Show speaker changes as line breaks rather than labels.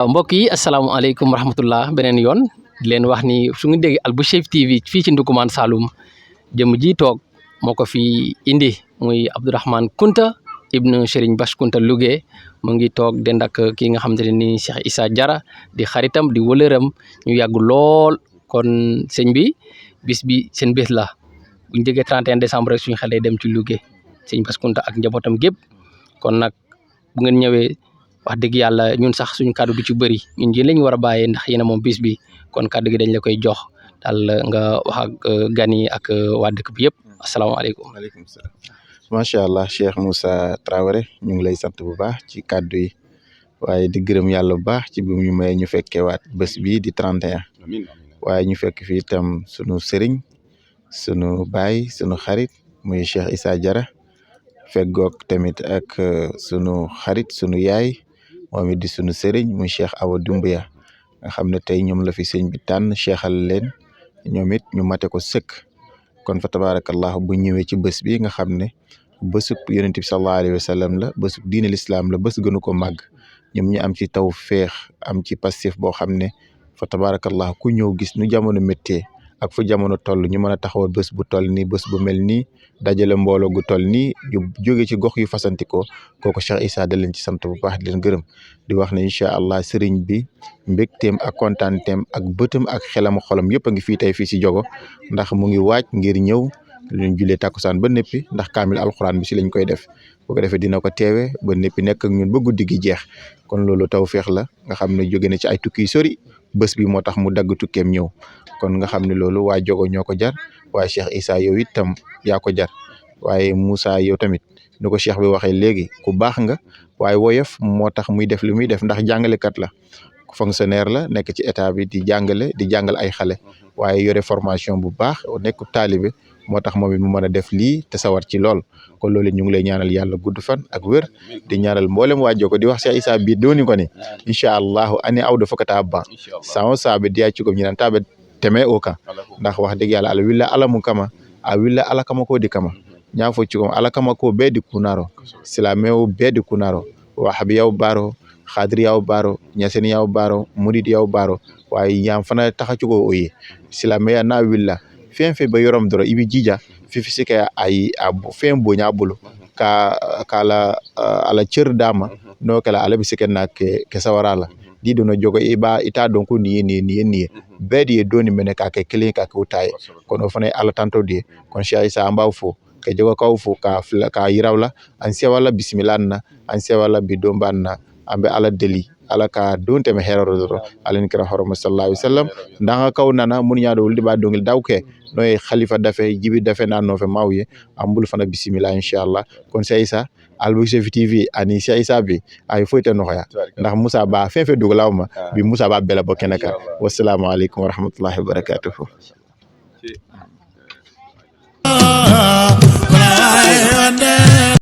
mbokk yi asalaamaaleykum wa rahmatullah beneen yoon di leen wax ni su ngi dégg Alboucheyri TV fii ci Ndoukoumane Saloum jëm ji toog moo ko fi indi muy Abdourahmane Kounta ibnu Serigne Bass Kounta Lougué mu ngi toog dend ak ki nga xamante ne nii Cheikh Issa Diarra di xaritam di wëlëram ñu yàgg lool kon sëñ bi bis bi seen bés la bu ñu jógee 31 décembre rek suñu xel day dem ci Lougué sëñ Bass Kounta ak njabootam gépp kon nag bu ngeen ñëwee wax dëgg yàlla ñun sax suñu kàddu du ci bëri ñun yéen la ñu war a bàyyee ndax yéen a moom bis bi kon kàddu gi dañ la koy jox daal nga wax ak gan yi ak waa dëkk bi yëpp asalaamaaleykum.
waaleykum salaam. macha allah Cheikh Moussa Traoré ñu ngi lay sant bu baax ci kàddu yi waaye di gërëm yàlla bu baax ci bi ñu may ñu fekkee waat bés bii di 31 waaye ñu fekk fi itam sunu sëriñ sunu baay sunu xarit muy Cheikh Issa Diarra feggoog tamit ak sunu xarit sunu yaay moom it di sunu sëriñ muy Cheikh Awa Doumbouya nga xam ne tey ñoom la fi sëñ bi tànn cheikhal leen ñoom it ñu mate ko sëkk kon fa tabarakallah bu ñëwee ci bés bi nga xam ne bésub yonent bi sallallahu alayhi wa sallam la bésub diine l'islam la bés gënu ko màgg ñoom ñu am ci taw féex am ci passif boo xam ne fa tabarakallah ku ñëw gis nu jamono méttee ak fu jamono toll ñu mën a taxawal bés bu toll nii bés bu mel nii dajale mbooloo gu toll nii ñu jóge ci gox yu fasantikoo kooku Cheikh Issa da leen ci sant bu baax di leen gërëm di wax ne incha allah sëriñ bi mbégteem ak kontaanteem ak bëtam ak xelam xolam yëpp a ngi fii tey fii si Jogo ndax mu ngi waaj ngir ñëw luñ julee takkusaan ba néppi ndax kaamil alxuraan bi si lañ koy def bu ko defee dina ko teewe ba néppi nekk ak ñun ba guddi gi jeex kon loolu tawfeex la nga xam ne jóge na ci ay tukki yu sori bés bi moo tax mu dagg tukkeem ñëw kon nga xam ne loolu waa Jogo ñoo ko jar waaye Cheikh Issa yow itam yaa ko jar waaye Moussa yow tamit ni ko Cheikh bi waxee léegi ku baax nga waaye woyof moo tax muy def li muy def ndax jàngalekat la fonctionnaire la nekk ci état bi di jàngale ay xale waaye yore formation bu baax nekk taalibe moo tax moom it mu mën a def lii te sawar ci lool kon loolu ñu ngi lay ñaanal yàlla gudd fan ak wér di ñaanal mboolem waa Jogo di wax Cheikh Issa bi dooni ko ni inchallahu ani awdo fokata ba sawo sabe diya cugom ñinan taɓe teme o kan ndax wax dëgg yàlla ala willa alamu kama a willa ala kama ko di kama ñaafo cugom ala kama ko bee di kunaro silamewo bee di kunaro wahabi yaw baro khadri yaw baro ñasen yaw baro murid yaw baro waaye ñaam fana taxa cugo o ye silameya na willa fen fe ba yorom doro ibi jija fifi sike ay fen boña bulu kala ala cër dama no kala ala bi sike na ke sawarala di dono Jogo iba ita don ko ni bedi e doni mene ka ke kelen ka ko tay kono fana ala tanto di kon Cheikh Issa ambaw fo ke Jogo kaw fo ka yirawla an se wala bismillah na an se wala bi dombanna ambe ala deli ala ka donte me heroro alen kira horoma sallallahu alaihi wasallam ndanga kaw nana mun nyaado wuldi ba dongil dawke no e khalifa dafe jibi dafe na no fe mawye ambul fana bismillah inshallah kon Cheikh Issa Alboucheyri TV ani Cheikh Issa bi ay foyte no xoya ndax Moussa Ba fefe dugalawma bi Moussa Ba bela bo kenaka wassalamu alaikum wa rahmatullahi wa barakatuh